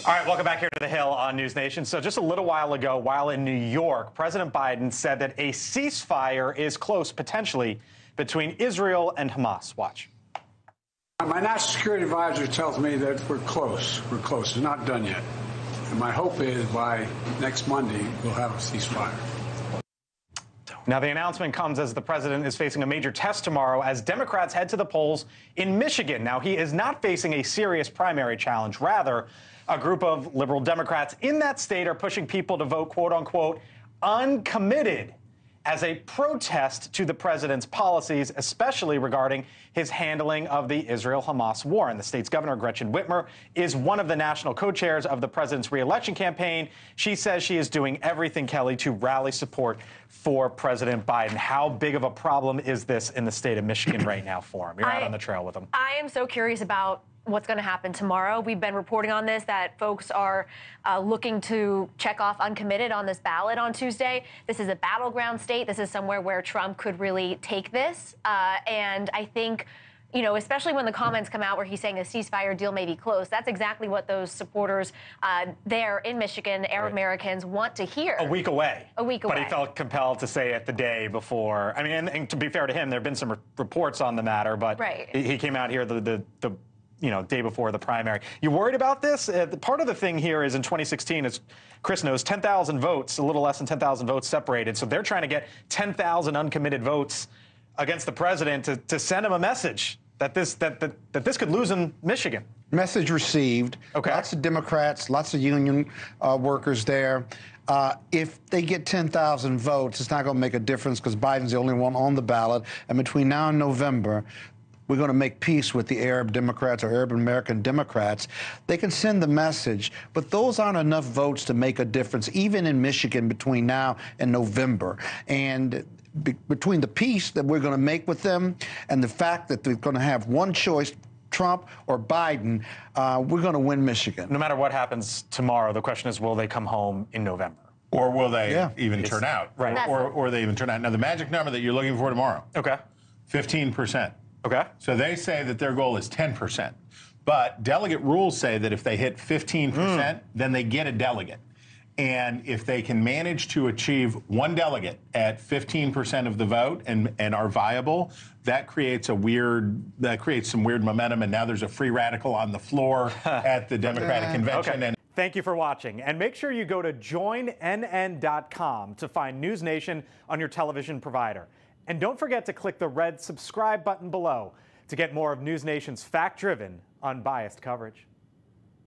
All right, welcome back here to the Hill on News Nation. So just a little while ago, while in New York, President Biden said that a ceasefire is close, potentially, between Israel and Hamas. Watch. My national security advisor tells me that we're close. We're close. It's not done yet. And my hope is by next Monday, we'll have a ceasefire. Now, the announcement comes as the president is facing a major test tomorrow as Democrats head to the polls in Michigan. Now, he is not facing a serious primary challenge. Rather, a group of liberal Democrats in that state are pushing people to vote, quote unquote, uncommitted as a protest to the president's policies, especially regarding his handling of the Israel-Hamas war. And the state's governor, Gretchen Whitmer, is one of the national co-chairs of the president's re-election campaign. She says she is doing everything, Kelly, to rally support for President Biden. How big of a problem is this in the state of Michigan right now for him? You're out on the trail with him. I am so curious about what's going to happen tomorrow. We've been reporting on this, that folks are looking to check off uncommitted on this ballot on Tuesday. This is a battleground state. This is somewhere where Trump could really take this. And I think, you know, especially when the comments come out where he's saying a ceasefire deal may be close, that's exactly what those supporters there in Michigan, Arab Americans, want to hear. A week away. A week away. But he felt compelled to say it the day before. I mean, and to be fair to him, there have been some reports on the matter, but he came out here the day before the primary. You worried about this? Part of the thing here is in 2016, as Chris knows, 10,000 votes, a little less than 10,000 votes separated. So they're trying to get 10,000 uncommitted votes against the president to send him a message that this could lose in Michigan. Message received. Okay. Lots of Democrats, lots of union workers there. If they get 10,000 votes, it's not going to make a difference because Biden's the only one on the ballot. And between now and November, we're going to make peace with the Arab Democrats or Arab American Democrats. They can send the message, but those aren't enough votes to make a difference, even in Michigan between now and November. And between the peace that we're going to make with them and the fact that they're going to have one choice, Trump or Biden, we're going to win Michigan. No matter what happens tomorrow, the question is, will they come home in November? Or will they even turn out? Right. Or they even turn out. Now, the magic number that you're looking for tomorrow. Okay. 15%. Okay. So they say that their goal is 10%. But delegate rules say that if they hit 15%, then they get a delegate. And if they can manage to achieve one delegate at 15% of the vote and are viable, that creates some weird momentum. And now there's a free radical on the floor at the Democratic convention. Okay. And thank you for watching. And make sure you go to joinnn.com to find News Nation on your television provider. And don't forget to click the red subscribe button below to get more of News Nation's fact-driven, unbiased coverage.